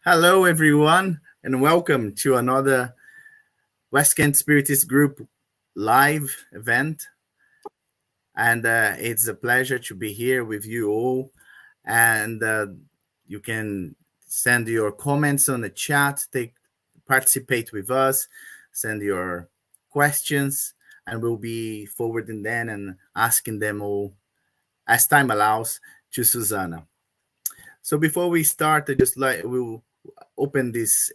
Hello, everyone, and welcome to another West Kent Spiritist Group live event. And it's a pleasure to be here with you all. And you can send your comments on the chat, participate with us, send your questions, and we'll be forwarding them and asking them all as time allows to Suzana. So before we start, we'll open this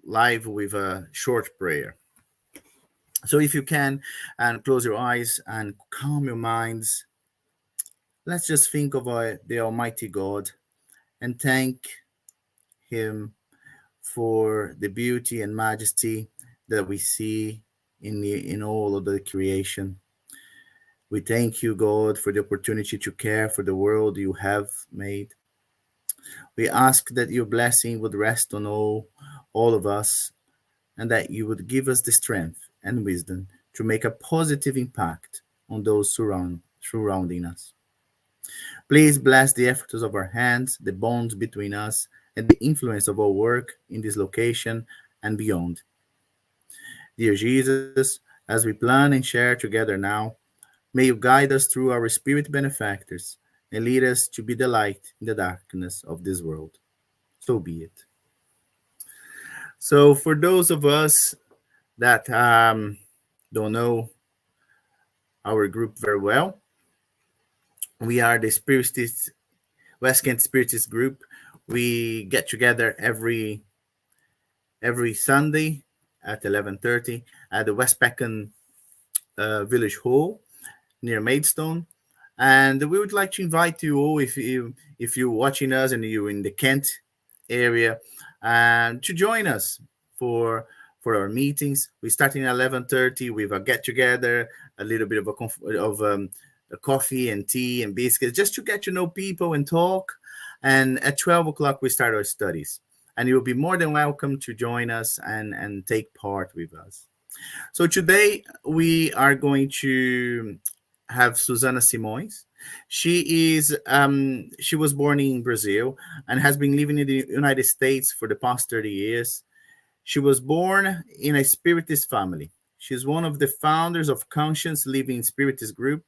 live with a short prayer. So if you can, and close your eyes and calm your minds, let's just think of the Almighty God and thank Him for the beauty and majesty that we see in all of the creation. We thank you, God, for the opportunity to care for the world you have made. We ask that your blessing would rest on all of us, and that you would give us the strength and wisdom to make a positive impact on those surrounding us. Please bless the efforts of our hands, the bonds between us, and the influence of our work in this location and beyond. Dear Jesus, as we plan and share together now, may you guide us through our spirit benefactors and lead us to be the light in the darkness of this world. So be it. So, for those of us that don't know our group very well, we are the Spiritist West Kent Spiritist Group. We get together every Sunday at 11:30 at the West Peckham Village Hall near Maidstone. And we would like to invite you all, if you're watching us and you're in the Kent area, to join us for our meetings. We start at 11:30 with a get together, a little bit of a coffee and tea and biscuits, just to get to know people and talk. And at 12 o'clock we start our studies. And you'll be more than welcome to join us and take part with us. So today we are going to have Suzana Simões. She was born in Brazil and has been living in the United States for the past 30 years. She was born in a Spiritist family. She's one of the founders of Conscious Living Spiritist Group.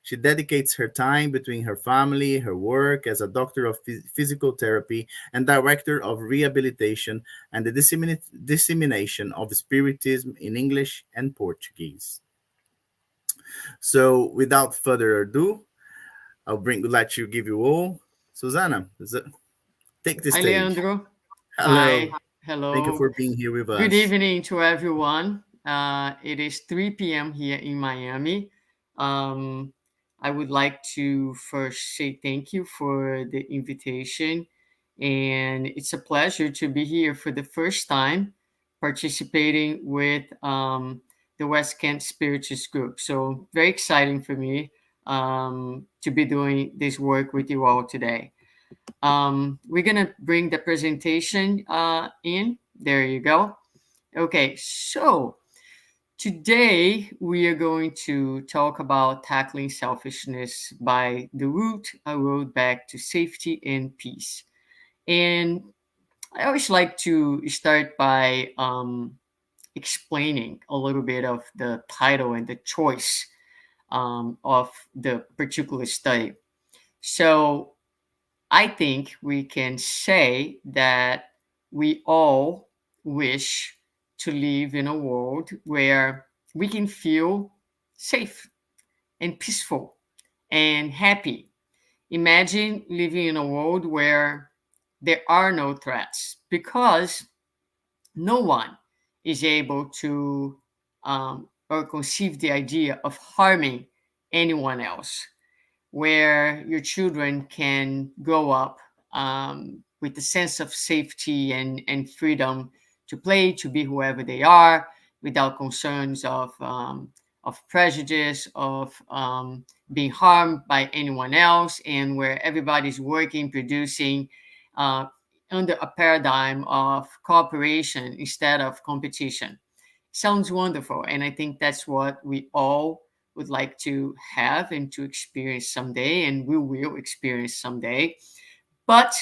She dedicates her time between her family, her work as a doctor of physical therapy and director of rehabilitation, and the dissemination of Spiritism in English and Portuguese. So, without further ado, would like to give you all Suzana. Take the Hi, stage. Leandro. Hello. Hi. Thank you Hello. for being here with Good us. evening to everyone. It is 3 p.m. here in Miami. Um, I would like to first say thank you for the invitation. And it's a pleasure to be here for the first time participating with the West Kent Spiritist Group. So, very exciting for me to be doing this work with you all today. We're gonna bring the presentation in. There you go. Okay, so today we are going to talk about tackling selfishness by the route, a road back to safety and peace. And I always like to start by explaining a little bit of the title and the choice of the particular study. So I think we can say that we all wish to live in a world where we can feel safe and peaceful and happy. Imagine living in a world where there are no threats because no one is able to or conceive the idea of harming anyone else, where your children can grow up with a sense of safety and freedom to play, to be whoever they are, without concerns of prejudice, of being harmed by anyone else, and where everybody's working, producing under a paradigm of cooperation instead of competition. Sounds wonderful. And I think that's what we all would like to have and to experience someday, and we will experience someday. But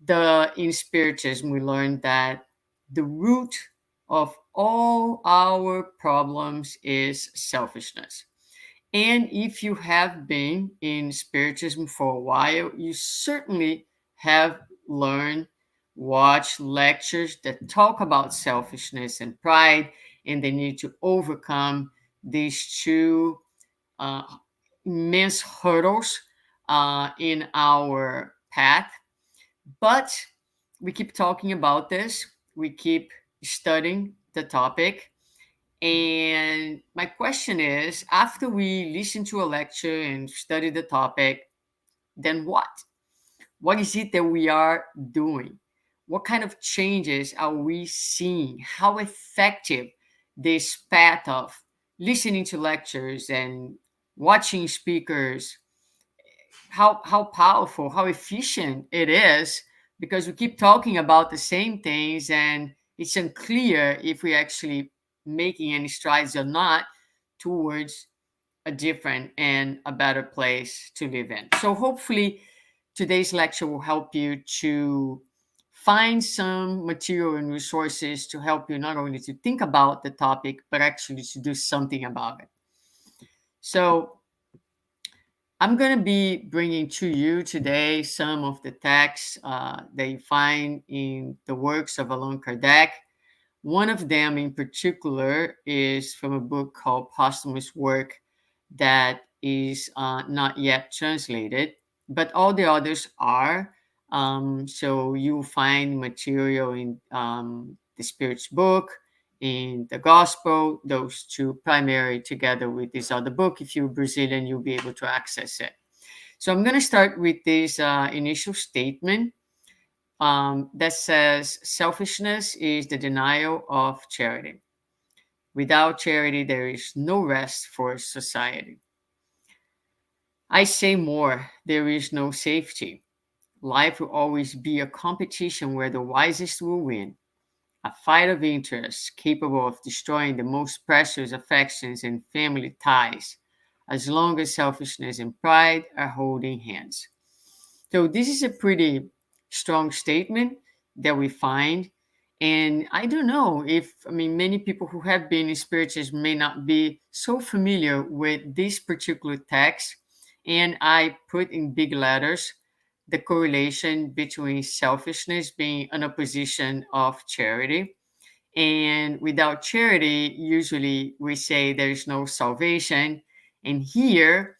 in Spiritism, we learned that the root of all our problems is selfishness. And if you have been in Spiritism for a while, you certainly have learned, watched lectures that talk about selfishness and pride, and the need to overcome these two uh, immense hurdles in our path. But we keep talking about this, we keep studying the topic. And my question is, after we listen to a lecture and study the topic, then what? What is it that we are doing? What kind of changes are we seeing? How effective this path of listening to lectures and watching speakers, how powerful, how efficient it is, because we keep talking about the same things and it's unclear if we're actually making any strides or not towards a different and a better place to live in. So hopefully today's lecture will help you to find some material and resources to help you not only to think about the topic, but actually to do something about it. So I'm going to be bringing to you today some of the texts that you find in the works of Allan Kardec. One of them in particular is from a book called Posthumous Work that is not yet translated, but all the others are. So you'll find material in the Spirit's book, in the Gospel, those two primary together with this other book. If you're Brazilian, you'll be able to access it. So I'm going to start with this initial statement that says selfishness is the denial of charity. Without charity, there is no rest for society. I say more, there is no safety. Life will always be a competition where the wisest will win, a fight of interests capable of destroying the most precious affections and family ties, as long as selfishness and pride are holding hands. So this is a pretty strong statement that we find. And I don't know if, many people who have been in spiritism may not be so familiar with this particular text. And I put in big letters the correlation between selfishness being an opposition of charity. And without charity, usually we say there is no salvation. And here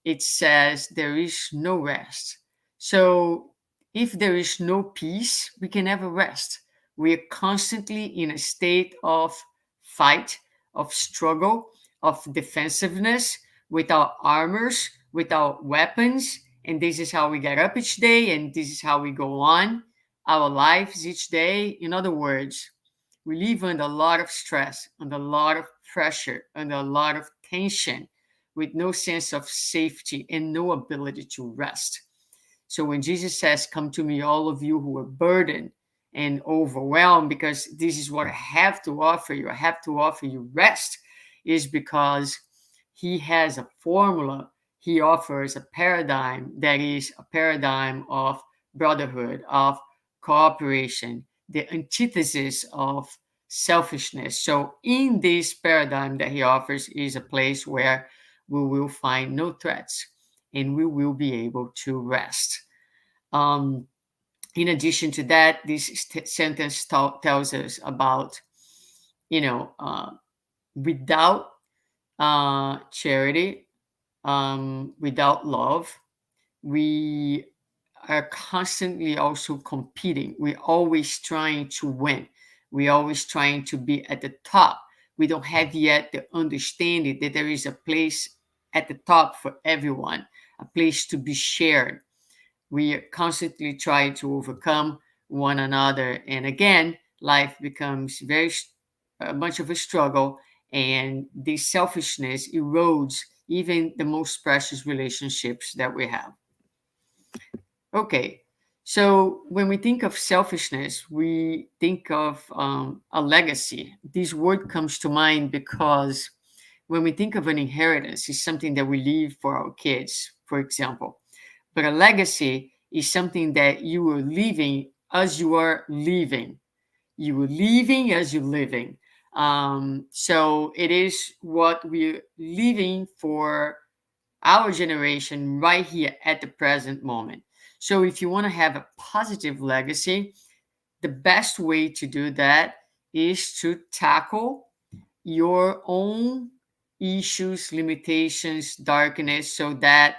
it says there is no rest. So if there is no peace, we can never rest. We are constantly in a state of fight, of struggle, of defensiveness, without armors, without weapons. And this is how we get up each day, and this is how we go on our lives each day. In other words, we live under a lot of stress, under a lot of pressure, under a lot of tension, with no sense of safety and no ability to rest. So when Jesus says, "Come to me, all of you who are burdened and overwhelmed, because this is what I have to offer you, I have to offer you rest," is because he has a formula. He offers a paradigm that is a paradigm of brotherhood, of cooperation, the antithesis of selfishness. So in this paradigm that he offers is a place where we will find no threats and we will be able to rest. In addition to that, this sentence tells us about, without charity, without love, we are constantly also competing. We're always trying to win. We're always trying to be at the top. We don't have yet the understanding that there is a place at the top for everyone, a place to be shared. We are constantly trying to overcome one another. And again, life becomes much of a struggle, and this selfishness erodes even the most precious relationships that we have. Okay, so when we think of selfishness, we think of a legacy. This word comes to mind because when we think of an inheritance, it's something that we leave for our kids, for example. But a legacy is something that you are living as you are living. You are living as you're living. So it is what we're living for our generation right here at the present moment. So if you want to have a positive legacy, the best way to do that is to tackle your own issues, limitations, darkness, so that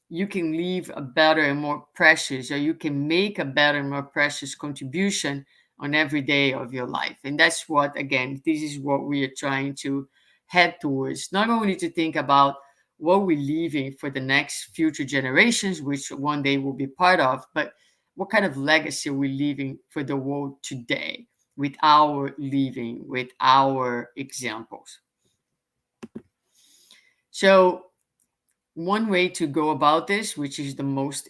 you can leave a better and more precious, or you can make a better and more precious contribution on every day of your life. And that's what, again, this is what we are trying to head towards. Not only to think about what we're leaving for the next future generations, which one day will be part of, but what kind of legacy we're leaving for the world today with our living, with our examples. So one way to go about this, which is the most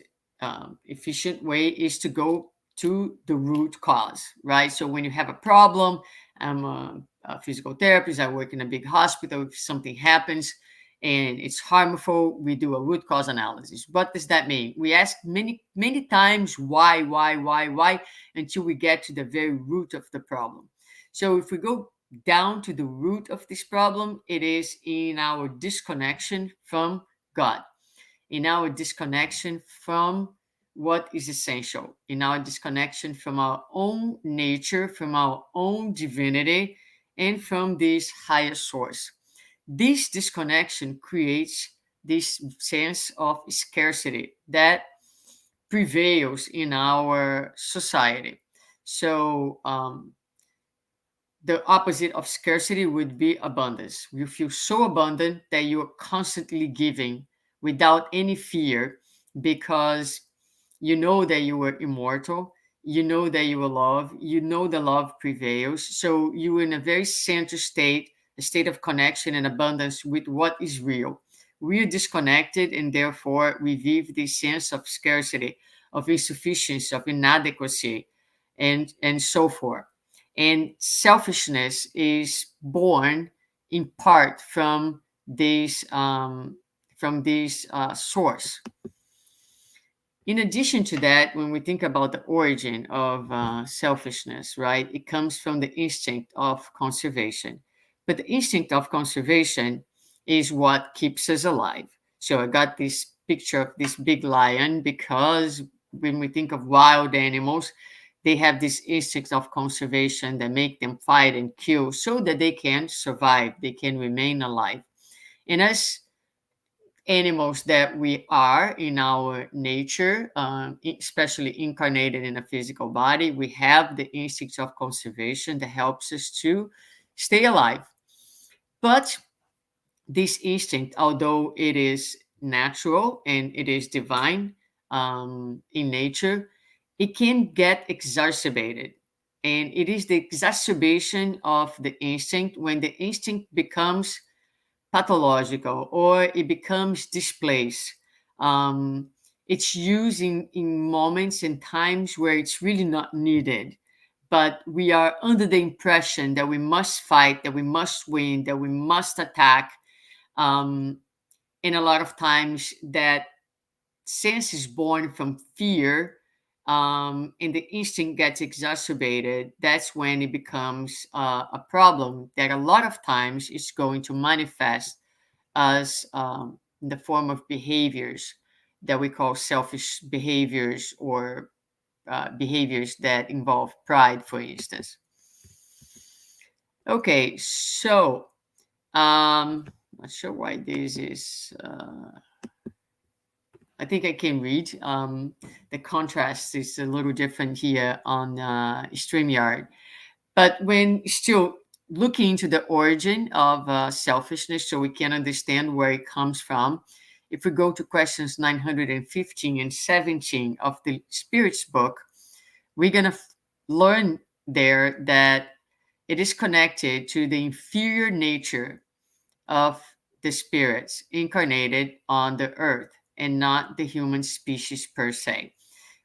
efficient way, is to go to the root cause, right? So when you have a problem, I'm a physical therapist, I work in a big hospital. If something happens and it's harmful, we do a root cause analysis. What does that mean? We ask many times why, until we get to the very root of the problem. So if we go down to the root of this problem, it is in our disconnection from God, in our disconnection from what is essential, in our disconnection from our own nature, from our own divinity, and from this higher source. This disconnection creates this sense of scarcity that prevails in our society. So, the opposite of scarcity would be abundance. You feel so abundant that you're constantly giving without any fear, because you know that you are immortal, you know that you are love, you know the love prevails. So you're in a very center state, a state of connection and abundance with what is real. We are disconnected, and therefore we live this sense of scarcity, of insufficiency, of inadequacy, and so forth. And selfishness is born in part from this source. In addition to that, when we think about the origin of selfishness, right, it comes from the instinct of conservation. But the instinct of conservation is what keeps us alive. So I got this picture of this big lion because when we think of wild animals, they have this instinct of conservation that make them fight and kill so that they can survive, they can remain alive. And as animals that we are in our nature, especially incarnated in a physical body, we have the instinct of conservation that helps us to stay alive. But this instinct, although it is natural and it is divine in nature, it can get exacerbated. And it is the exacerbation of the instinct when the instinct becomes pathological or it becomes displaced. Um, it's used in moments and times where it's really not needed. But we are under the impression that we must fight, that we must win, that we must attack. Um, and a lot of times that sense is born from fear, and the instinct gets exacerbated. That's when it becomes a problem that a lot of times is going to manifest as in the form of behaviors that we call selfish behaviors, or behaviors that involve pride, for instance. Okay, so not sure why this is. I think I can read. The contrast is a little different here on StreamYard. But when still looking into the origin of selfishness, so we can understand where it comes from, if we go to questions 915 and 17 of the Spirit's book, we're going to learn there that it is connected to the inferior nature of the spirits incarnated on the earth and not the human species per se,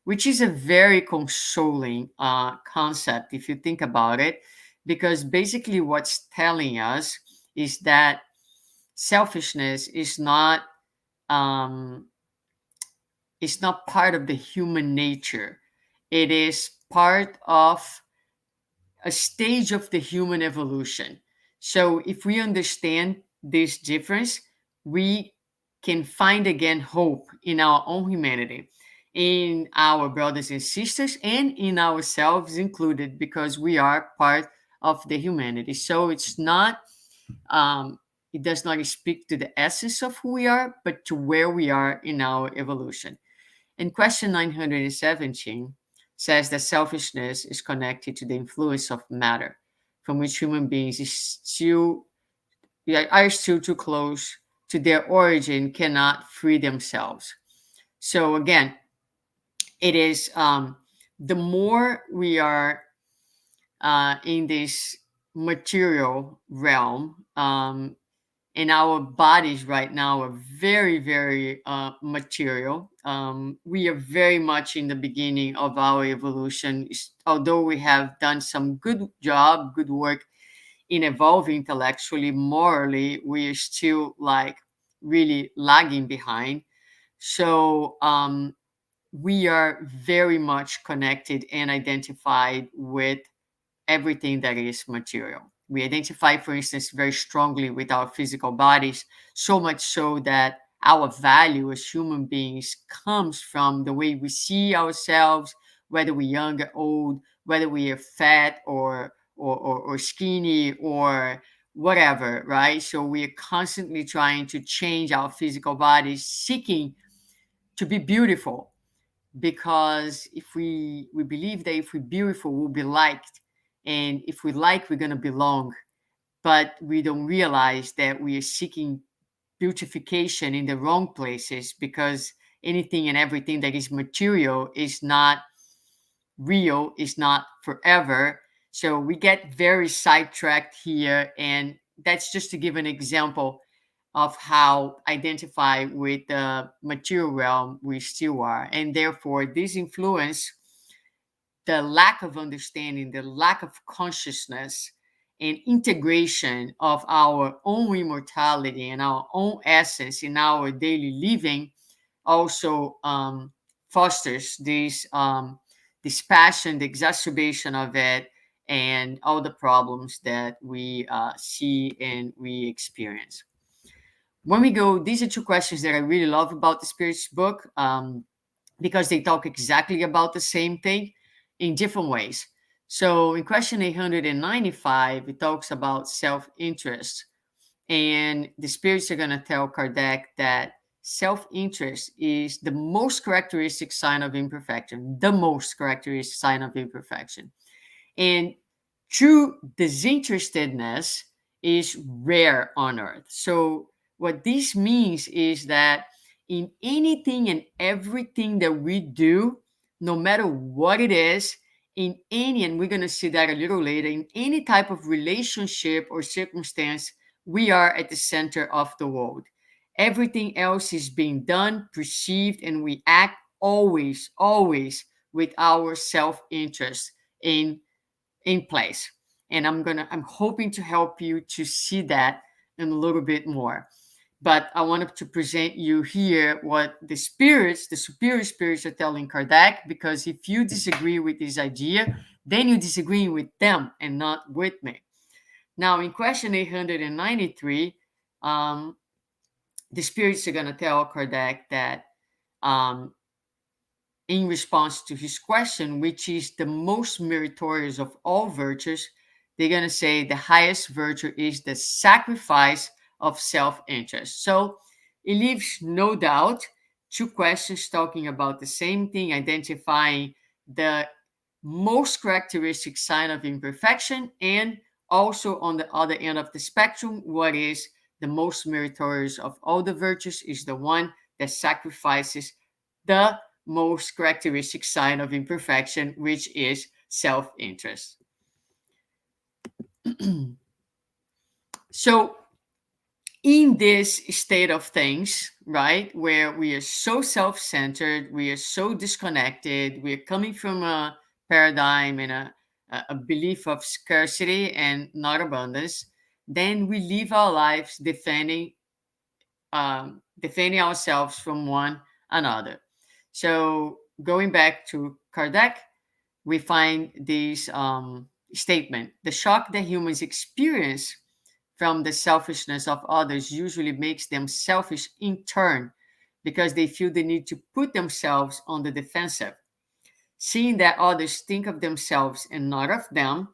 which is a very consoling concept if you think about it, because basically what's telling us is that selfishness is not um, It's not part of the human nature. It is part of a stage of the human evolution. So if we understand this difference, we can find again hope in our own humanity, in our brothers and sisters, and in ourselves included, because we are part of the humanity. So it's not, it does not speak to the essence of who we are, but to where we are in our evolution. And question 917 says that selfishness is connected to the influence of matter, from which human beings are still too close to their origin, cannot free themselves. So again, it is the more we are in this material realm, and our bodies right now are very, very material. We are very much in the beginning of our evolution. Although we have done some good job, good work in evolving intellectually, morally, we are still like really lagging behind. So we are very much connected and identified with everything that is material. We identify, for instance, very strongly with our physical bodies, so much so that our value as human beings comes from the way we see ourselves, whether we're young or old, whether we are fat or skinny or whatever, right? So we are constantly trying to change our physical bodies, seeking to be beautiful, because if we believe that if we're beautiful, we'll be liked, and if we like, we're going to belong. But we don't realize that we are seeking beautification in the wrong places, because anything and everything that is material is not real, is not forever. So we get very sidetracked here, and that's just to give an example of how identify with the material realm we still are. And therefore, this influence, the lack of understanding, the lack of consciousness and integration of our own immortality and our own essence in our daily living, also fosters this passion, the exacerbation of it, and all the problems that we see and we experience. When we go, these are two questions that I really love about the Spirits book, because they talk exactly about the same thing in different ways. So in question 895, it talks about self-interest. And the spirits are going to tell Kardec that self-interest is the most characteristic sign of imperfection, the most characteristic sign of imperfection. And true disinterestedness is rare on earth. So what this means is that in anything and everything that we do, no matter what it is, in any, and we're going to see that a little later, in any type of relationship or circumstance, we are at the center of the world. Everything else is being done, perceived, and we act always, always with our self-interest in place. And I'm hoping to help you to see that in a little bit more. But I wanted to present you here what the spirits, the superior spirits, are telling Kardec, because if you disagree with this idea, then you disagree with them and not with me. Now, in question 893, the spirits are going to tell Kardec that um, in response to his question, which is the most meritorious of all virtues, they're going to say the highest virtue is the sacrifice of self-interest. So it leaves no doubt two questions talking about the same thing, identifying the most characteristic sign of imperfection, and also on the other end of the spectrum, what is the most meritorious of all the virtues is the one that sacrifices the most characteristic sign of imperfection, which is self-interest. So in this state of things, right, where we are so self-centered, we are so disconnected, we are coming from a paradigm and a belief of scarcity and not abundance, then we live our lives defending ourselves from one another. So going back to Kardec, we find this statement: the shock that humans experience from the selfishness of others usually makes them selfish in turn, because they feel the need to put themselves on the defensive. Seeing that others think of themselves and not of them,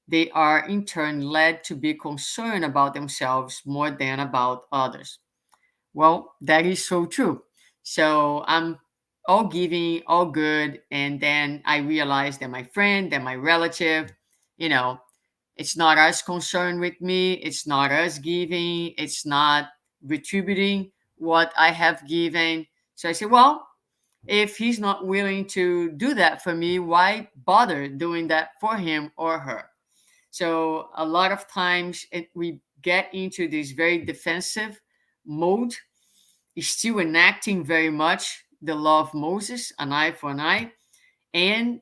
they are in turn led to be concerned about themselves more than about others. Well, that is so true. So I'm all giving, all good, and then I realize that my friend, that my relative, you know, it's not as concerned with me, it's not as giving, it's not retributing what I have given. So I say, well, if he's not willing to do that for me, why bother doing that for him or her? So a lot of times we get into this very defensive mode, is still enacting very much the law of Moses, an eye for an eye, and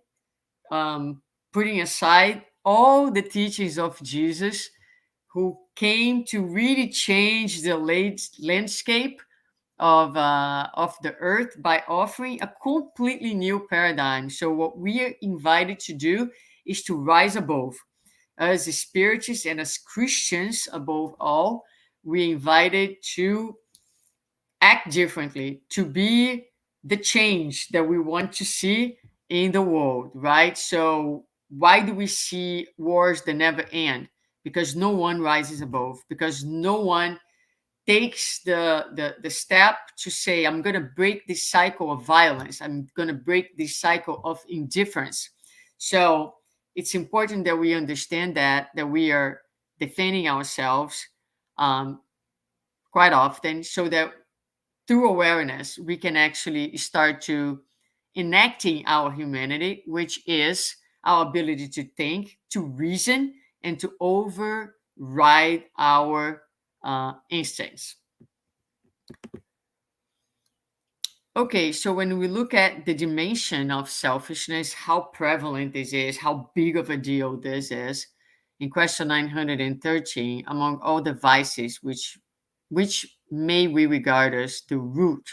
um, putting aside all the teachings of Jesus, who came to really change the landscape of the earth by offering a completely new paradigm. So what we are invited to do is to rise above. As spiritists and as Christians, above all, we invited to act differently, to be the change that we want to see in the world, right? So why do we see wars that never end? Because no one rises above, because no one takes the step to say, I'm going to break this cycle of violence, I'm going to break this cycle of indifference. So it's important that we understand that we are defending ourselves um, quite often, so that through awareness we can actually start to enacting our humanity, which is our ability to think, to reason, and to override our instincts. Okay, so when we look at the dimension of selfishness, how prevalent this is, how big of a deal this is, in question 913, among all the vices which may we regard as the root,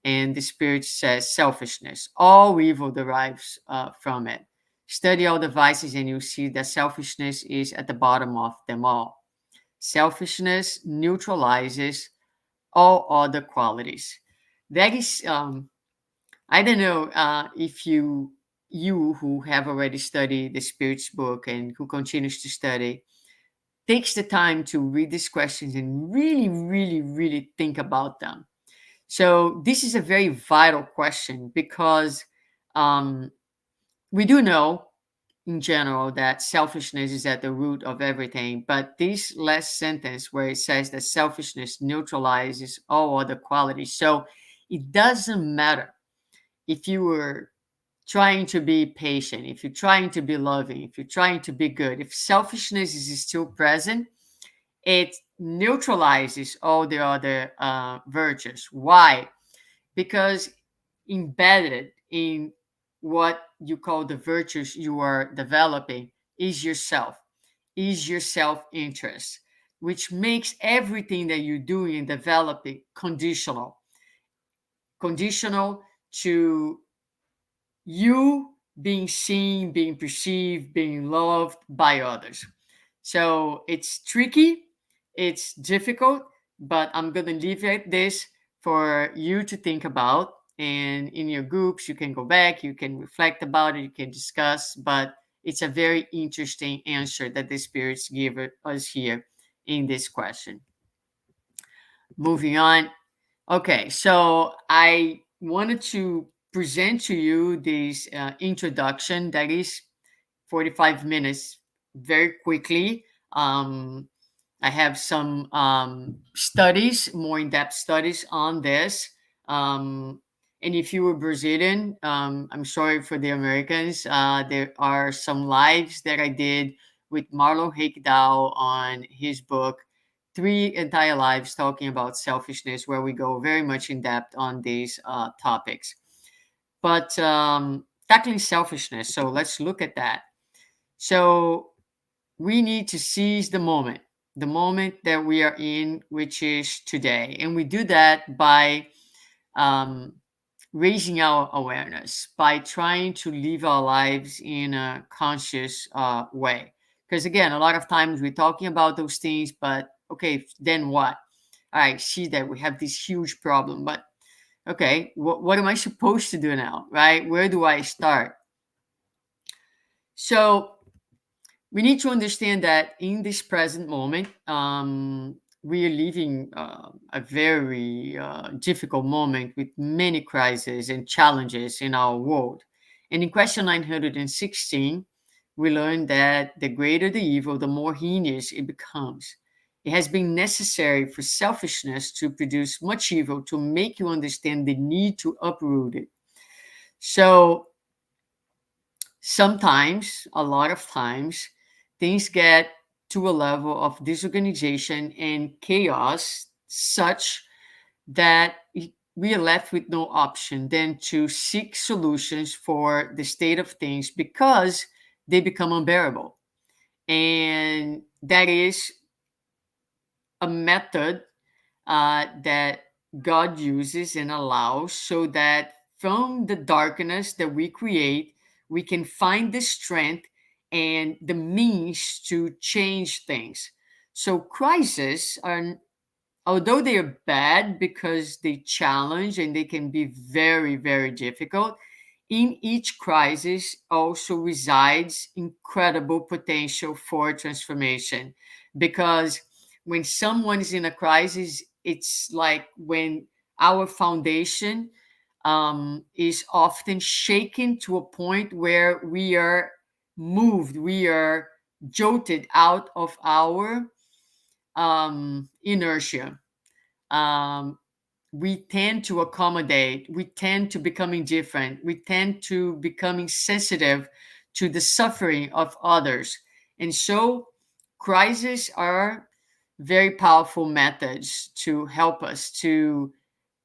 and the Spirit says selfishness. All evil derives from it. Study all the vices and you'll see that selfishness is at the bottom of them all. Selfishness neutralizes all other qualities. That is, I don't know if you who have already studied the Spirit's book and who continues to study takes the time to read these questions and really, really, really think about them. So this is a very vital question, because um, we do know in general that selfishness is at the root of everything. But this last sentence where it says that selfishness neutralizes all other qualities. So it doesn't matter if you were trying to be patient, if you're trying to be loving, if you're trying to be good, if selfishness is still present, it neutralizes all the other virtues. Why? Because embedded in what you call the virtues you are developing is yourself, is your self-interest, which makes everything that you're doing and developing conditional to you being seen, being perceived, being loved by others. So it's tricky, it's difficult, but I'm going to leave it this for you to think about. And in your groups, you can go back, you can reflect about it, you can discuss, but it's a very interesting answer that the spirits give us here in this question. Moving on. Okay, so I wanted to present to you this introduction that is 45 minutes very quickly. I have some studies, more in depth studies on this. Um, and if you were Brazilian, I'm sorry for the Americans. There are some lives that I did with Marlon Reikdal on his book, three entire lives talking about selfishness, where we go very much in depth on these topics. But tackling selfishness, so let's look at that. So we need to seize the moment that we are in, which is today. And we do that by um, raising our awareness, by trying to live our lives in a conscious way. Because again, a lot of times we're talking about those things, but okay, then what? I see that we have this huge problem, but okay, what am I supposed to do now, right? Where do I start? So we need to understand that in this present moment, we are living a very difficult moment with many crises and challenges in our world. And in question 916, we learned that the greater the evil, the more heinous it becomes. It has been necessary for selfishness to produce much evil to make you understand the need to uproot it. So sometimes, a lot of times, things get to a level of disorganization and chaos such that we are left with no option than to seek solutions for the state of things because they become unbearable. And that is a method that God uses and allows so that from the darkness that we create, we can find the strength and the means to change things. So crises are, although they are bad because they challenge and they can be very, very difficult, in each crisis also resides incredible potential for transformation. Because when someone is in a crisis, it's like when our foundation is often shaken to a point where we are moved, we are jolted out of our inertia. um, we tend to accommodate, we tend to become indifferent, we tend to becoming sensitive to the suffering of others. And so crises are very powerful methods to help us to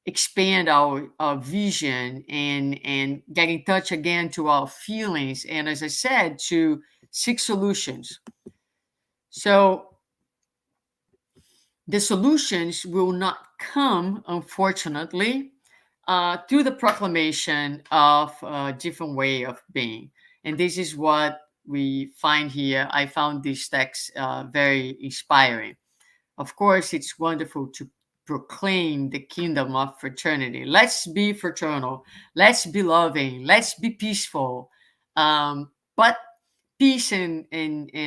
expand our vision and get in touch again to our feelings, and as I said, to seek solutions. So the solutions will not come, unfortunately, through the proclamation of a different way of being. And this is what we find here. I found this text very inspiring. Of course, it's wonderful to proclaim the kingdom of fraternity. Let's be fraternal. Let's be loving. Let's be peaceful. But peace in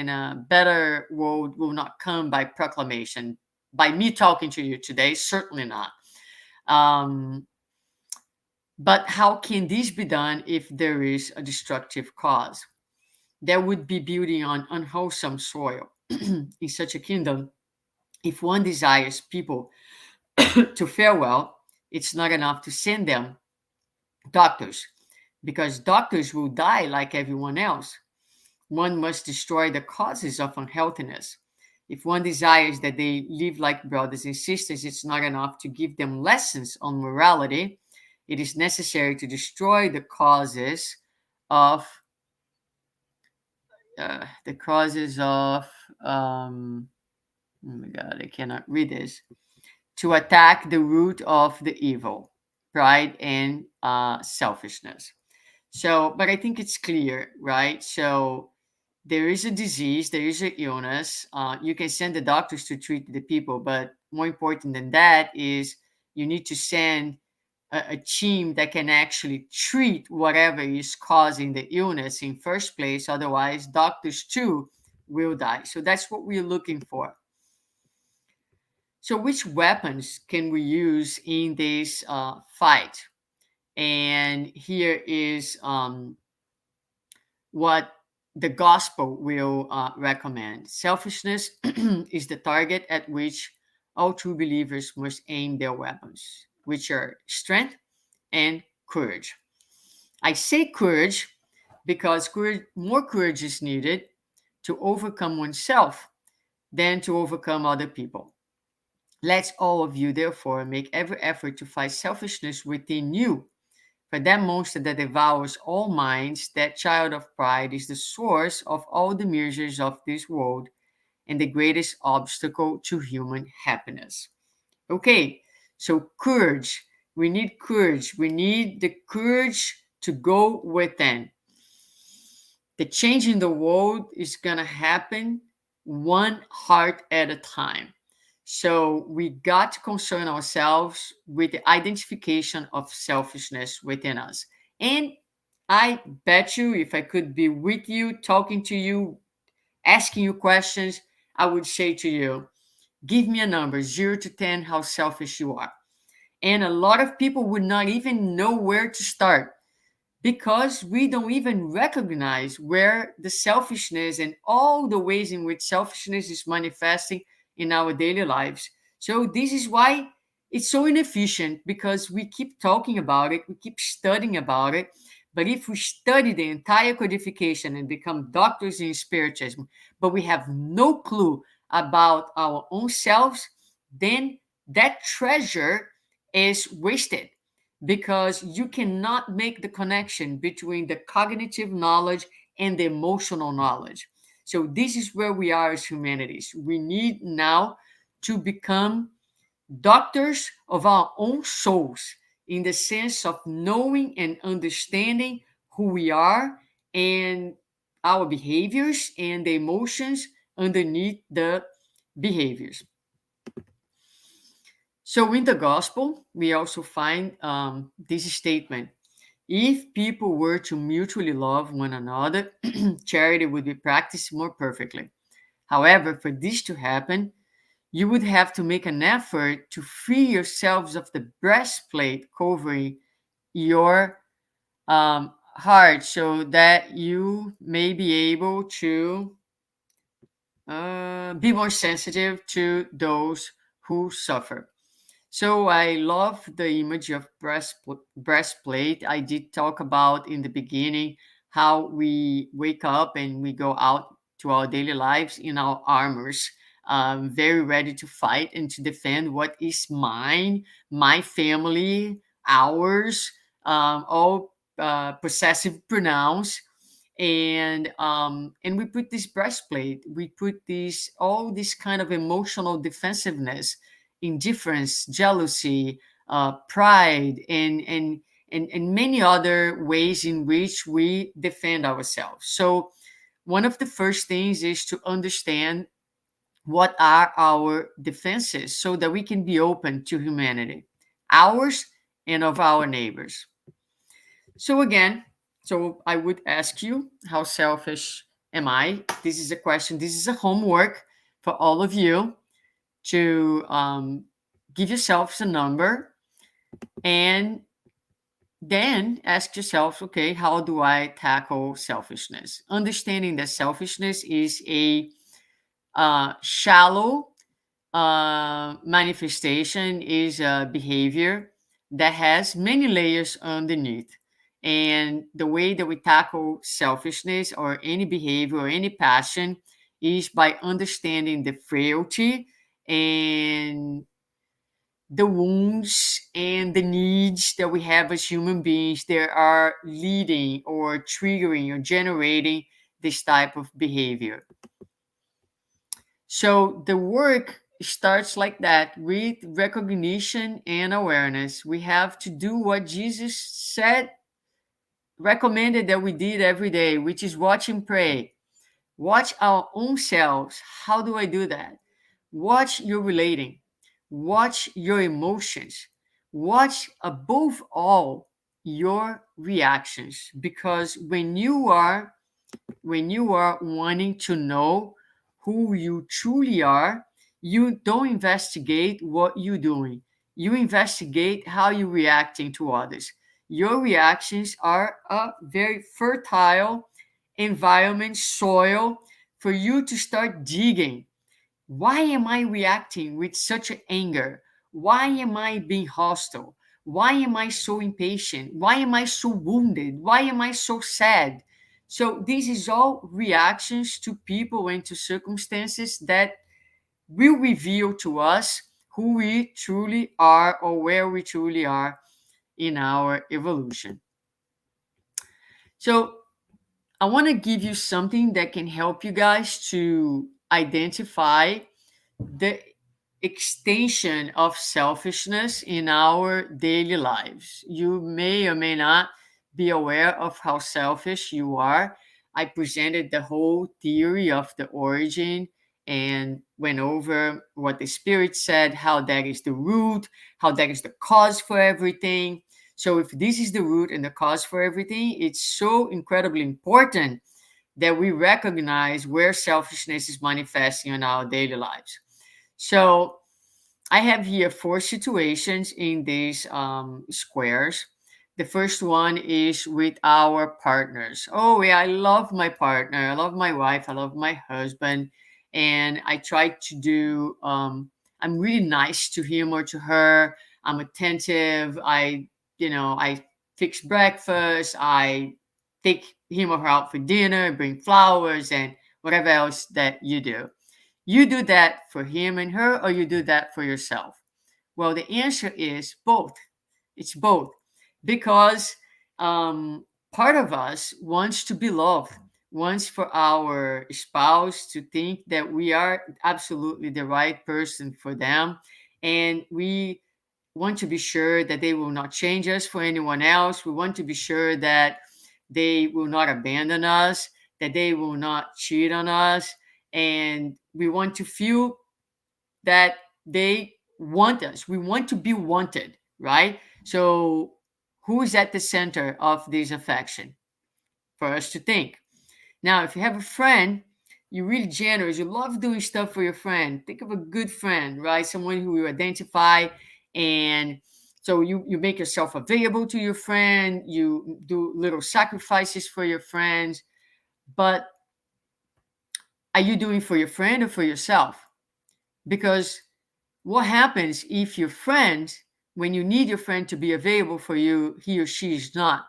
a better world will not come by proclamation. By me talking to you today, certainly not. Um, but how can this be done if there is a destructive cause? There would be building on unwholesome soil. In such a kingdom, if one desires people to fare well, it's not enough to send them doctors, because doctors will die like everyone else. One must destroy the causes of unhealthiness. If one desires that they live like brothers and sisters, it's not enough to give them lessons on morality. It is necessary to destroy the causes of the causes of oh my god, I cannot read this. To attack the root of the evil, pride and selfishness. So, but I think it's clear, right? So there is a disease, there is an illness. You can send the doctors to treat the people, but more important than that is you need to send a team that can actually treat whatever is causing the illness in first place. Otherwise, doctors too will die. So that's what we're looking for. So, which weapons can we use in this fight? And here is what the gospel will recommend. Selfishness is the target at which all true believers must aim their weapons, which are strength and courage. I say courage because more courage is needed to overcome oneself than to overcome other people. Let all of you, therefore, make every effort to fight selfishness within you. For that monster that devours all minds, that child of pride, is the source of all the miseries of this world and the greatest obstacle to human happiness. Okay, so courage. We need courage. We need the courage to go within. The change in the world is going to happen one heart at a time. So we got to concern ourselves with the identification of selfishness within us. And I bet you, if I could be with you, talking to you, asking you questions, I would say to you, give me a number, 0 to 10, how selfish you are. And a lot of people would not even know where to start because we don't even recognize where the selfishness and all the ways in which selfishness is manifesting in our daily lives. So, this is why it's so inefficient because we keep talking about it, we keep studying about it. But if we study the entire codification and become doctors in Spiritism, but we have no clue about our own selves, then that treasure is wasted because you cannot make the connection between the cognitive knowledge and the emotional knowledge. So, this is where we are as humanities. We need now to become doctors of our own souls in the sense of knowing and understanding who we are and our behaviors and the emotions underneath the behaviors. So in the gospel, we also find this statement: if people were to mutually love one another, charity would be practiced more perfectly. However, for this to happen, you would have to make an effort to free yourselves of the breastplate covering your heart so that you may be able to be more sensitive to those who suffer. So I love the image of breastplate. I did talk about in the beginning how we wake up and we go out to our daily lives in our armors, very ready to fight and to defend what is mine, my family, ours, all possessive pronouns. And we put this breastplate, we put this all this kind of emotional defensiveness, indifference, jealousy, pride, and many other ways in which we defend ourselves. So, one of the first things is to understand what are our defenses so that we can be open to humanity, ours and of our neighbors. So, again, so I would ask you, how selfish am I? This is a question, this is a homework for all of you to give yourselves a number and then ask yourself, okay, how do I tackle selfishness? Understanding that selfishness is a shallow manifestation, is a behavior that has many layers underneath. And the way that we tackle selfishness or any behavior or any passion is by understanding the frailty and the wounds and the needs that we have as human beings that are leading or triggering or generating this type of behavior. So the work starts like that with recognition and awareness. We have to do what Jesus said, recommended that we did every day, which is watch and pray. Watch our own selves. How do I do that? Watch your relating. Watch your emotions. Watch above all your reactions. Because when you are wanting to know who you truly are, you don't investigate what you're doing. You investigate how you're reacting to others. Your reactions are a very fertile environment, soil for you to start digging. Why am I reacting with such anger? Why am I being hostile? Why am I so impatient? Why am I so wounded? Why am I so sad? So, this is all reactions to people and to circumstances that will reveal to us who we truly are or where we truly are in our evolution. So, I want to give you something that can help you guys to identify the extension of selfishness in our daily lives. You may or may not be aware of how selfish you are. I presented the whole theory of the origin and went over what the spirit said, how that is the root, how that is the cause for everything. So if this is the root and the cause for everything, it's so incredibly important that we recognize where selfishness is manifesting in our daily lives. So I have here 4 situations in these squares. The first one is with our partners. Oh, yeah, I love my partner. I love my wife. I love my husband. And I try to do, I'm really nice to him or to her. I'm attentive. I fix breakfast. I take him or her out for dinner, bring flowers, and whatever else that you do. You do that for him and her, or you do that for yourself? Well, the answer is both. It's both. Because part of us wants to be loved, wants for our spouse to think that we are absolutely the right person for them. And we want to be sure that they will not change us for anyone else. We want to be sure that they will not abandon us, that they will not cheat on us. And we want to feel that they want us. We want to be wanted, right? So, who is at the center of this affection? For us to think. Now, if you have a friend, you're really generous, you love doing stuff for your friend. Think of a good friend, right? Someone who you identify, and so you make yourself available to your friend, you do little sacrifices for your friends. But are you doing for your friend or for yourself? Because what happens if your friend, when you need your friend to be available for you, he or she is not?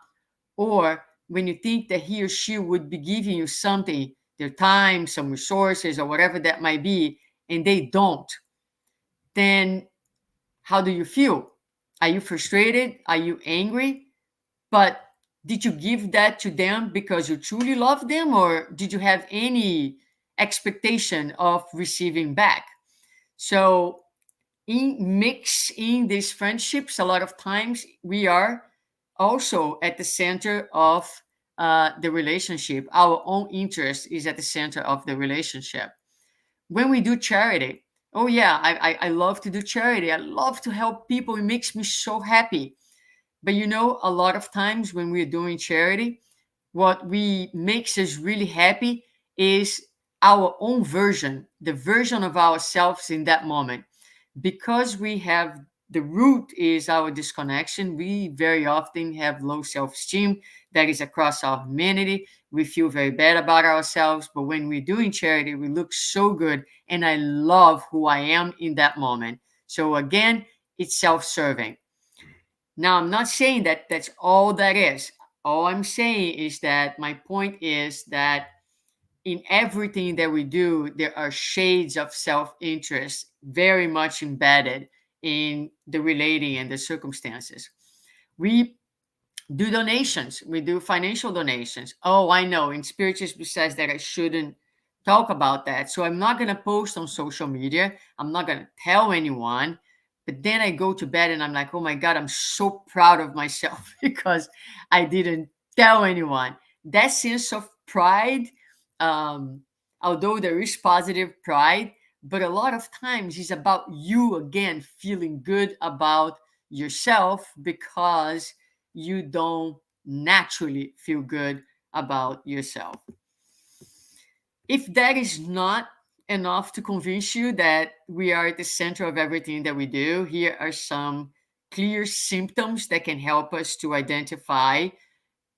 Or when you think that he or she would be giving you something, their time, some resources, or whatever that might be, and they don't, then how do you feel? Are you frustrated? Are you angry? But did you give that to them because you truly love them, or did you have any expectation of receiving back? So in these friendships, a lot of times we are also at the center of the relationship. Our own interest is at the center of the relationship. When we do charity, oh yeah, I love to do charity. I love to help people. It makes me so happy. But a lot of times when we're doing charity, what we makes us really happy is our own version, the version of ourselves in that moment. Because we have the root is our disconnection, we very often have low self-esteem that is across our humanity. We feel very bad about ourselves, but when we're doing charity, we look so good, and I love who I am in that moment. So again, it's self-serving. Now, I'm not saying that that's all that is. All I'm saying is that my point is that in everything that we do, there are shades of self interest very much embedded in the relating and the circumstances. We do donations, we do financial donations. Oh, I know in Spiritism says that I shouldn't talk about that. So I'm not going to post on social media, I'm not going to tell anyone. But then I go to bed and I'm like, oh my God, I'm so proud of myself because I didn't tell anyone. That sense of pride, um, although there is positive pride, but a lot of times it's about you again feeling good about yourself because you don't naturally feel good about yourself. If that is not enough to convince you that we are at the center of everything that we do, here are some clear symptoms that can help us to identify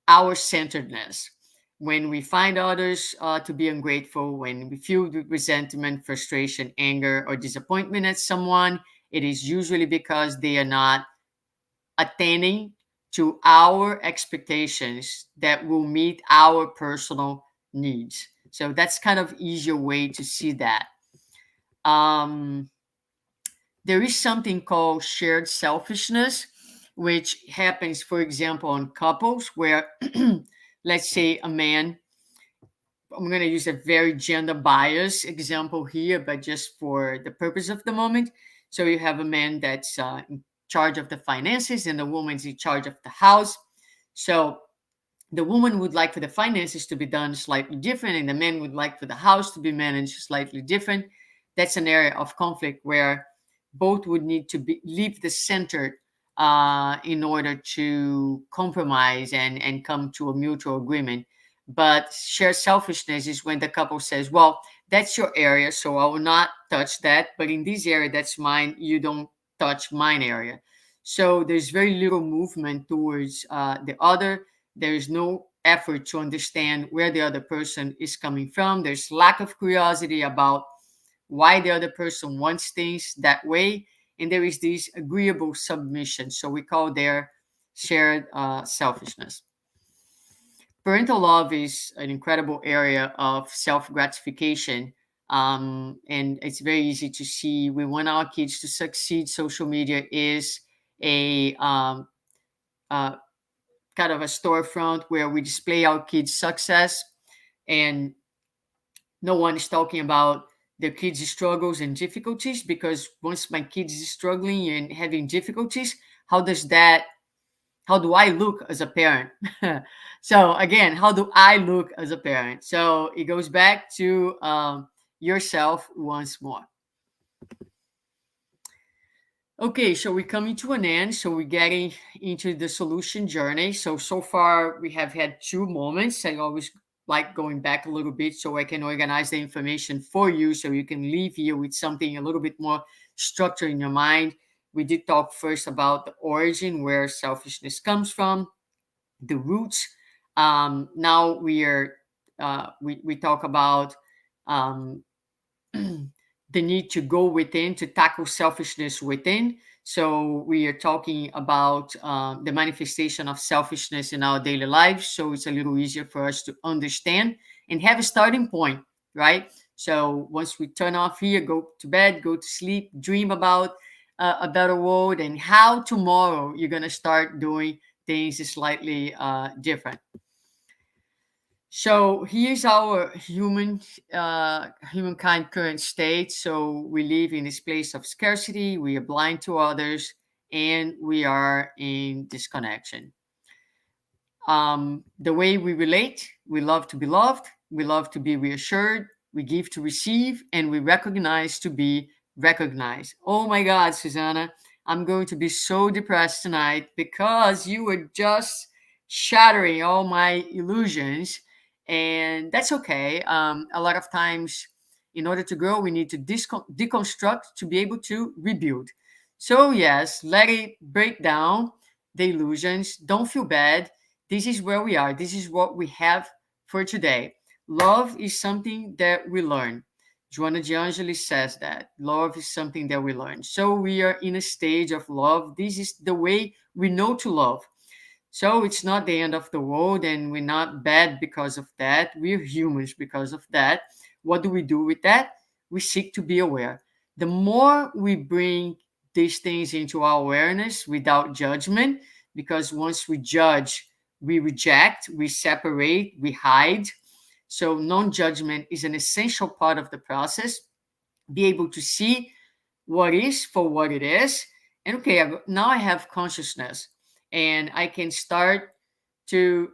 our centeredness. When we find others to be ungrateful, when we feel resentment, frustration, anger, or disappointment at someone, it is usually because they are not attaining to our expectations that will meet our personal needs. So that's kind of easier way to see that. Um, there is something called shared selfishness, which happens, for example, in couples where, let's say, a man I'm going to use a very gender bias example here, but just for the purpose of the moment. So you have a man that's in charge of the finances and the woman's in charge of the house. So the woman would like for the finances to be done slightly different, and the man would like for the house to be managed slightly different. That's an area of conflict where both would need to leave the center in order to compromise and come to a mutual agreement. But shared selfishness is when the couple says, well, that's your area, so I will not touch that. But in this area, that's mine. You don't touch mine area. So there's very little movement towards the other. There's no effort to understand where the other person is coming from. There's lack of curiosity about why the other person wants things that way. And there is this agreeable submission. So we call their shared selfishness. Parental love is an incredible area of self gratification. And it's very easy to see we want our kids to succeed. Social media is a uh, kind of a storefront where we display our kids' success, and no one is talking about their kids' struggles and difficulties, because once my kids is struggling and having difficulties, how does that how do I look as a parent? So again, how do I look as a parent? So it goes back to yourself once more. Okay, so we're coming to an end. So we're getting into the solution journey. So far we have had two moments. I always like going back a little bit so I can organize the information for you so you can leave here with something a little bit more structured in your mind. We did talk first about the origin, where selfishness comes from, the roots. Now we talk about um, the need to go within to tackle selfishness within. So we are talking about the manifestation of selfishness in our daily lives. So it's a little easier for us to understand and have a starting point, right? So once we turn off here, go to bed, go to sleep, dream about a better world and how tomorrow you're going to start doing things slightly different. So here's our humankind current state. So we live in this place of scarcity, we are blind to others, and we are in disconnection. The way we relate, we love to be loved, we love to be reassured, we give to receive, and we recognize to be recognized. Oh my God, Suzana, I'm going to be so depressed tonight because you were just shattering all my illusions, and that's okay. A lot of times, in order to grow, we need to deconstruct to be able to rebuild. So, yes, let it break down the illusions. Don't feel bad. This is where we are. This is what we have for today. Love is something that we learn. Joanna de Angelis says that love is something that we learn. So we are in a stage of love. This is the way we know to love. So it's not the end of the world, and we're not bad because of that. We're humans because of that. What do we do with that? We seek to be aware. The more we bring these things into our awareness without judgment, because once we judge, we reject, we separate, we hide. So non-judgment is an essential part of the process. Be able to see what is for what it is. And okay, now I have consciousness, and I can start to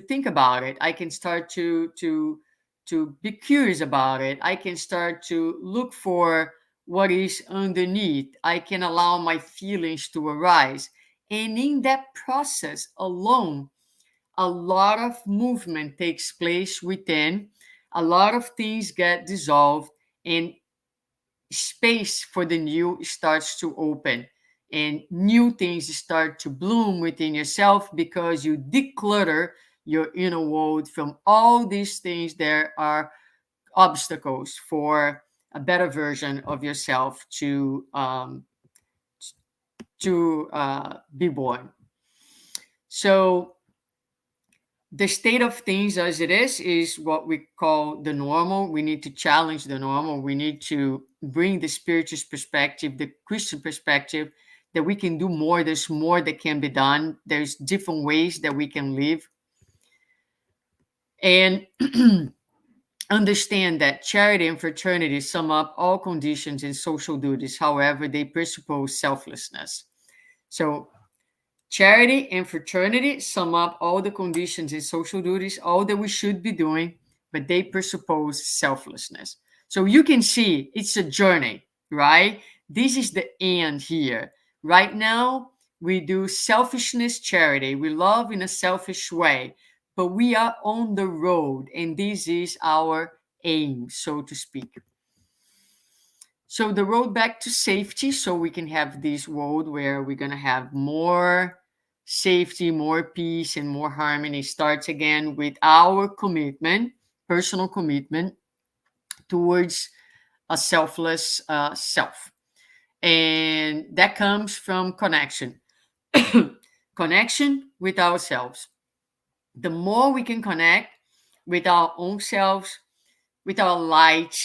think about it. I can start to be curious about it. I can start to look for what is underneath. I can allow my feelings to arise. And in that process alone, a lot of movement takes place within, a lot of things get dissolved, and space for the new starts to open, and new things start to bloom within yourself because you declutter your inner world from all these things that are obstacles for a better version of yourself to be born. So the state of things as it is what we call the normal. We need to challenge the normal. We need to bring the spiritual perspective, the Christian perspective, that we can do more. There's more that can be done. There's different ways that we can live. And understand that charity and fraternity sum up all conditions and social duties. However, they presuppose selflessness. So charity and fraternity sum up all the conditions and social duties, all that we should be doing, but they presuppose selflessness. So you can see it's a journey, right? This is the end here. Right now, we do selfishness charity. We love in a selfish way, but we are on the road, and this is our aim, so to speak. So the road back to safety, so we can have this world where we're going to have more safety, more peace, and more harmony, starts again with our commitment, personal commitment towards a selfless self. And that comes from connection. Connection with ourselves. The more we can connect with our own selves, with our light,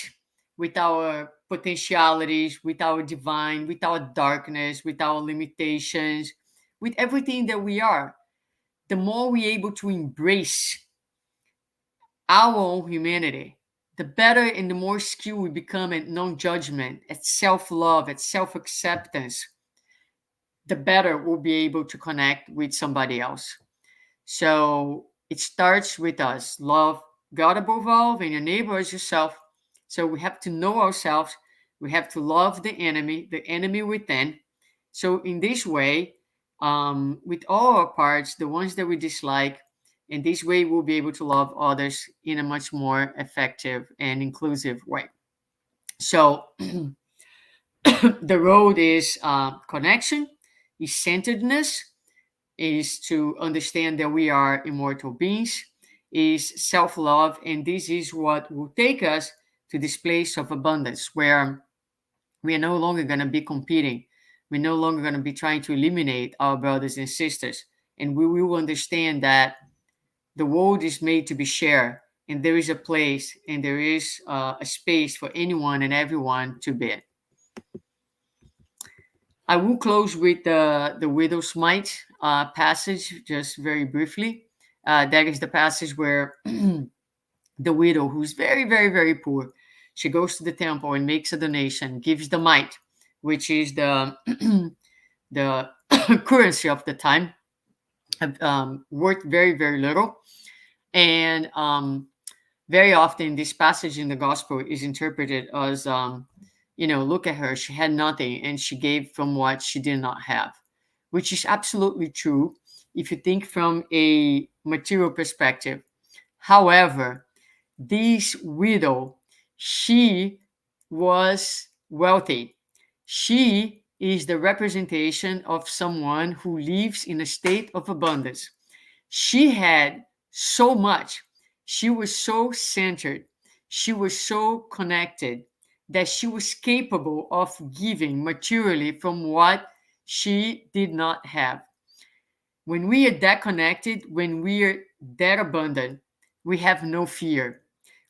with our potentialities, with our divine, with our darkness, with our limitations, with everything that we are, the more we're able to embrace our own humanity, the better and the more skilled we become at non-judgment, at self-love, at self-acceptance, the better we'll be able to connect with somebody else. So it starts with us. Love God above all and your neighbor as yourself. So we have to know ourselves. We have to love the enemy within. So in this way, with all our parts, the ones that we dislike, in this way we'll be able to love others in a much more effective and inclusive way. So the road is connection, is centeredness, is to understand that we are immortal beings, is self-love, and this is what will take us to this place of abundance where we are no longer going to be competing. We're no longer going to be trying to eliminate our brothers and sisters, and we will understand that the world is made to be shared, and there is a place and there is a space for anyone and everyone to be. I will close with the widow's mite passage just very briefly. That is the passage where the widow, who's very, very, very poor, she goes to the temple and makes a donation, gives the mite, which is the the currency of the time, worth very, very little. And very often, this passage in the gospel is interpreted as look at her, she had nothing and she gave from what she did not have, which is absolutely true if you think from a material perspective. However, this widow, she was wealthy. She is the representation of someone who lives in a state of abundance. She had so much. She was so centered. She was so connected that she was capable of giving materially from what she did not have. When we are that connected, when we are that abundant, we have no fear.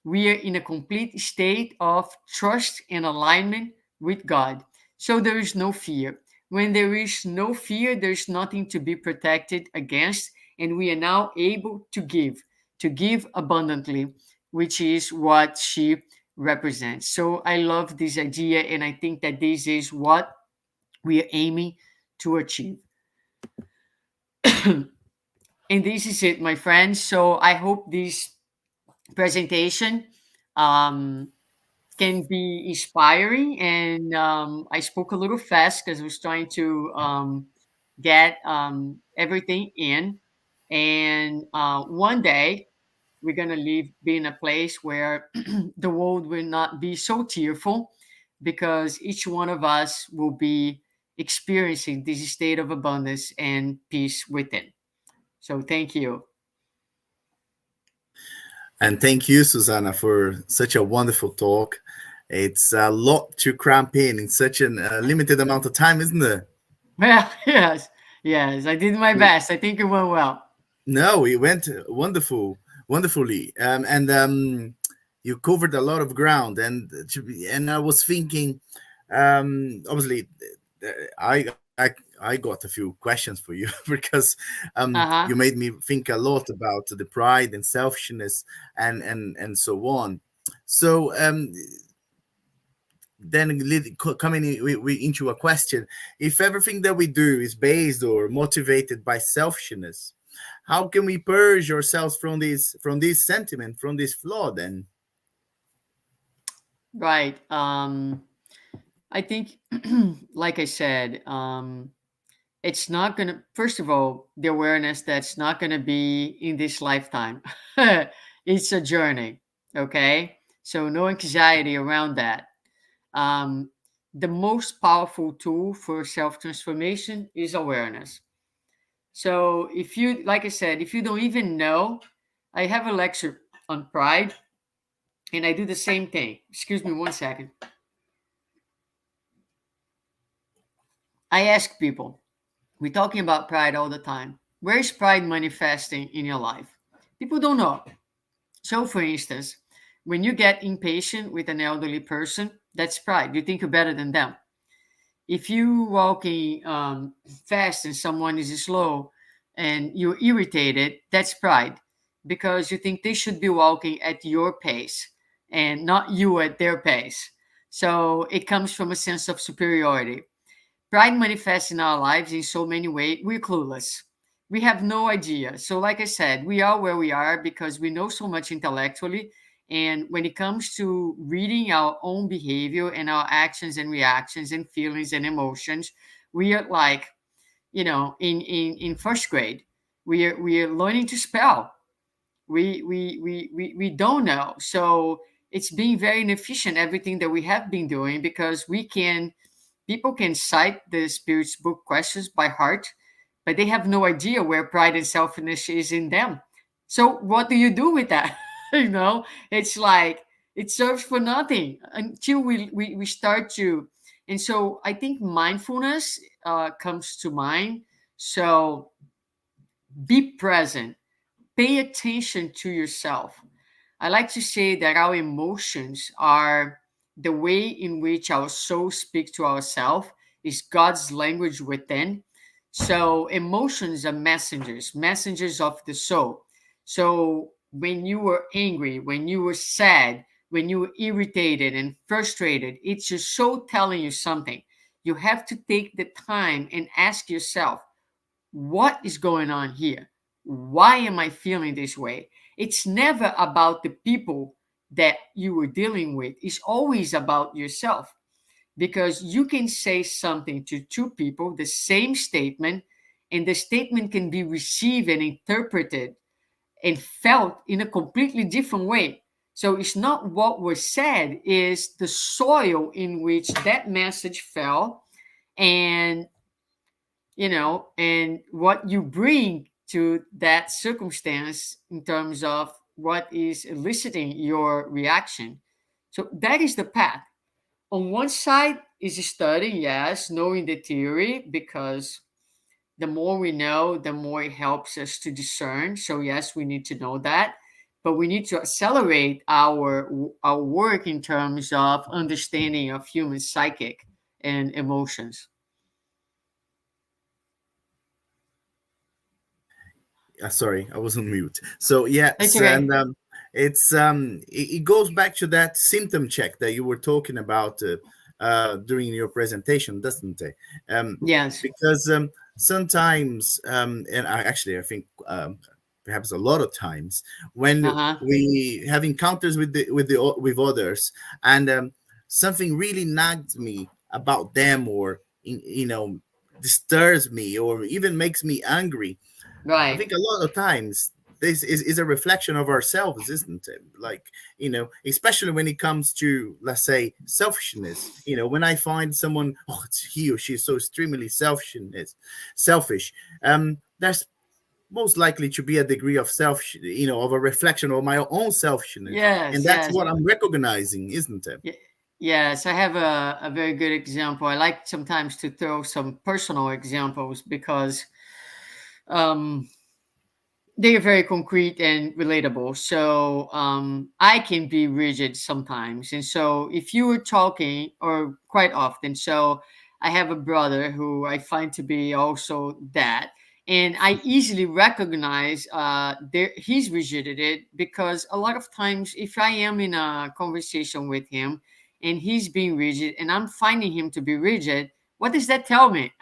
We are in a complete state of trust and alignment with God. So there is no fear. When there is no fear, there's nothing to be protected against, and we are now able to give abundantly, which is what she represents. So I love this idea, and I think that this is what we are aiming to achieve. And this is it, my friends. So I hope this presentation um, can be inspiring. And I spoke a little fast because I was trying to get everything in. And one day we're going to be in a place where the world will not be so tearful because each one of us will be experiencing this state of abundance and peace within. So thank you. And thank you, Suzana, for such a wonderful talk. It's a lot to cram in such a limited amount of time, isn't it? Well, yes, I did my best. I think it went well. No, it went wonderfully, and you covered a lot of ground. And I was thinking, obviously, I got a few questions for you because you Uh-huh. made me think a lot about the pride and selfishness and so on. So then coming into a question, if everything that we do is based or motivated by selfishness, how can we purge ourselves from this sentiment, from this flaw then? Right. I think, like I said, it's not going to, first of all, the awareness that's not going to be in this lifetime. It's a journey. Okay. So no anxiety around that. Um, the most powerful tool for self transformation is awareness. So if you, like I said, if you don't even know, I have a lecture on pride and I do the same thing. Excuse me 1 second. I ask people, we're talking about pride all the time. Where is pride manifesting in your life? People don't know. So, for instance, when you get impatient with an elderly person, that's pride. You think you're better than them. If you walking fast and someone is slow and you're irritated, that's pride because you think they should be walking at your pace and not you at their pace. So it comes from a sense of superiority. Pride manifests in our lives in so many ways. We're clueless. We have no idea. So, like I said, we are where we are because we know so much intellectually. And when it comes to reading our own behavior and our actions and reactions and feelings and emotions, we are like, in first grade, we are learning to spell. We don't know. So it's being very inefficient, everything that we have been doing, because people can cite the spirit's book questions by heart, but they have no idea where pride and selfishness is in them. So what do you do with that? It's like it serves for nothing until we start to. And so I think mindfulness comes to mind. So be present, pay attention to yourself. I like to say that our emotions are the way in which our soul speaks to ourselves, is God's language within. So emotions are messengers, messengers of the soul. So when you were angry, when you were sad, when you were irritated and frustrated, it's your soul telling you something. You have to take the time and ask yourself, what is going on here? Why am I feeling this way? It's never about the people that you were dealing with, it's always about yourself, because you can say something to two people, the same statement, and the statement can be received and interpreted and felt in a completely different way. So it's not what was said, is the soil in which that message fell, and and what you bring to that circumstance in terms of what is eliciting your reaction. So that is the path. On one side is studying, yes, knowing the theory, because the more we know, the more it helps us to discern. So yes, we need to know that, but we need to accelerate our work in terms of understanding of human psychic and emotions. Sorry, I was on mute. So It's yes, okay. and it goes back to that symptom check that you were talking about during your presentation, doesn't it? Yes. Because sometimes, and I think perhaps a lot of times, when Uh-huh. we have encounters with others, and something really nags me about them, or disturbs me, or even makes me angry. I Right. think a lot of times this is a reflection of ourselves, isn't it? Like, especially when it comes to, let's say, selfishness. When I find someone, oh, it's he or she is so extremely selfish, there's most likely to be a degree of of a reflection of my own selfishness. And Yes, that's yes. what I'm recognizing, isn't it? Y- Yes, I have a very good example. I like sometimes to throw some personal examples because um, they are very concrete and relatable. So I can be rigid sometimes. And so if you were talking, or quite often, so I have a brother who I find to be also that. And I easily recognize his rigidity, because a lot of times, if I am in a conversation with him and he's being rigid and I'm finding him to be rigid, what does that tell me?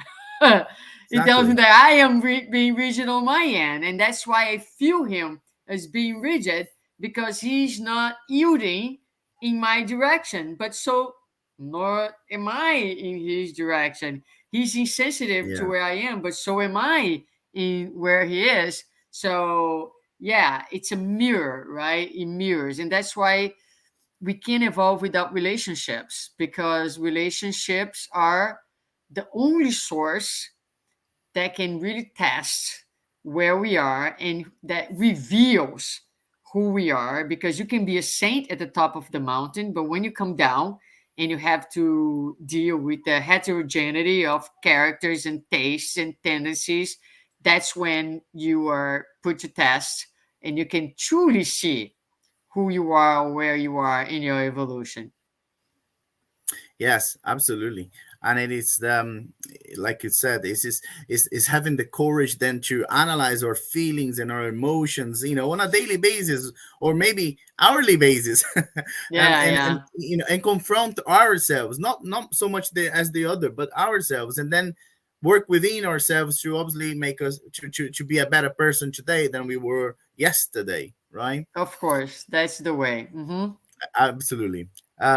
It tells me Exactly. that I am being rigid on my end, and that's why I feel him as being rigid, because he's not yielding in my direction. But so nor am I in his direction. He's insensitive to Yeah. where I am, but so am I in where he is. So yeah, it's a mirror, right? It mirrors, and that's why we can't evolve without relationships, because relationships are the only source that can really test where we are, and that reveals who we are. Because you can be a saint at the top of the mountain, but when you come down and you have to deal with the heterogeneity of characters and tastes and tendencies, that's when you are put to test, and you can truly see who you are or where you are in your evolution. Yes, absolutely. And it is like you said, is having the courage then to analyze our feelings and our emotions, on a daily basis or maybe hourly basis, Yeah, and yeah. and confront ourselves, not so much as the other, but ourselves, and then work within ourselves to obviously make us to be a better person today than we were yesterday, right? Of course, that's the way. Absolutely.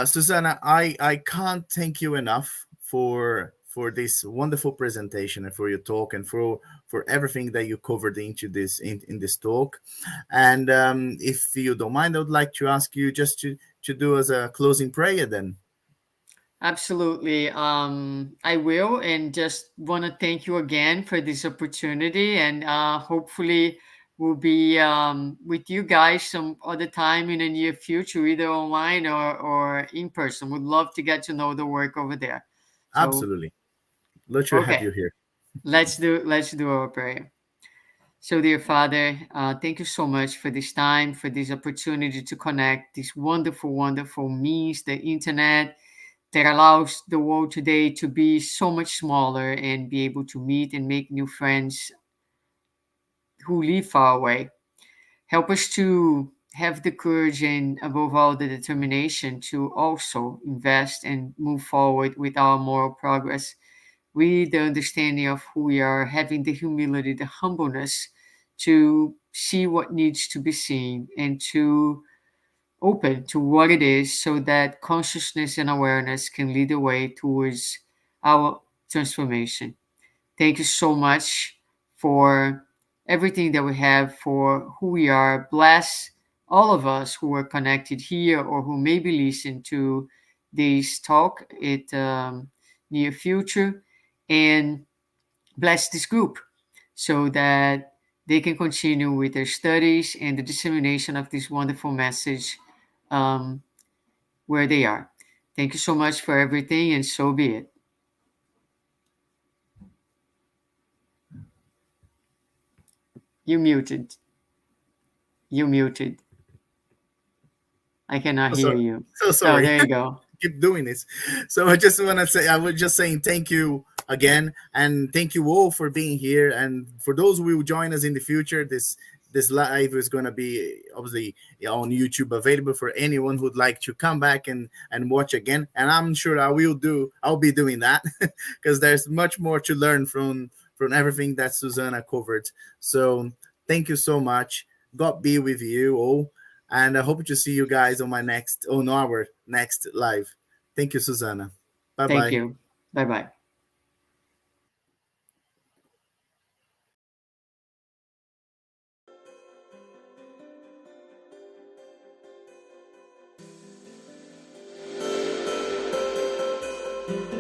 Susanna, I can't thank you enough for this wonderful presentation and for your talk and for everything that you covered into this in this talk. And if you don't mind, I would like to ask you just to do as a closing prayer then. Absolutely. I will, and just want to thank you again for this opportunity. And hopefully, we'll be with you guys some other time in the near future, either online or in person. Would love to get to know the work over there. So, Absolutely. Let you have okay, you here. let's do our prayer. So, dear Father, thank you so much for this time, for this opportunity to connect this wonderful, wonderful means, the internet, that allows the world today to be so much smaller and be able to meet and make new friends who live far away. Help us to have the courage and, above all, the determination to also invest and move forward with our moral progress, with the understanding of who we are, having the humility, the humbleness to see what needs to be seen, and to open to what it is, so that consciousness and awareness can lead the way towards our transformation. Thank you so much for everything that we have, for who we are. Bless all of us who are connected here or who maybe listen to this talk at near future, and bless this group so that they can continue with their studies and the dissemination of this wonderful message um, where they are. Thank you so much for everything, and so be it. You muted. You muted. I cannot So hear sorry. you. So Oh, sorry. there you go. Keep doing this. So I just want to say, I was just saying thank you again, and thank you all for being here. And for those who will join us in the future, this live is going to be obviously on YouTube, available for anyone who'd like to come back and watch again. And I'm sure I'll be doing that because there's much more to learn from everything that Suzana covered. So thank you so much. God be with you all. And I hope to see you guys on our next live. Thank you, Suzana. Bye Thank bye. you. Bye bye.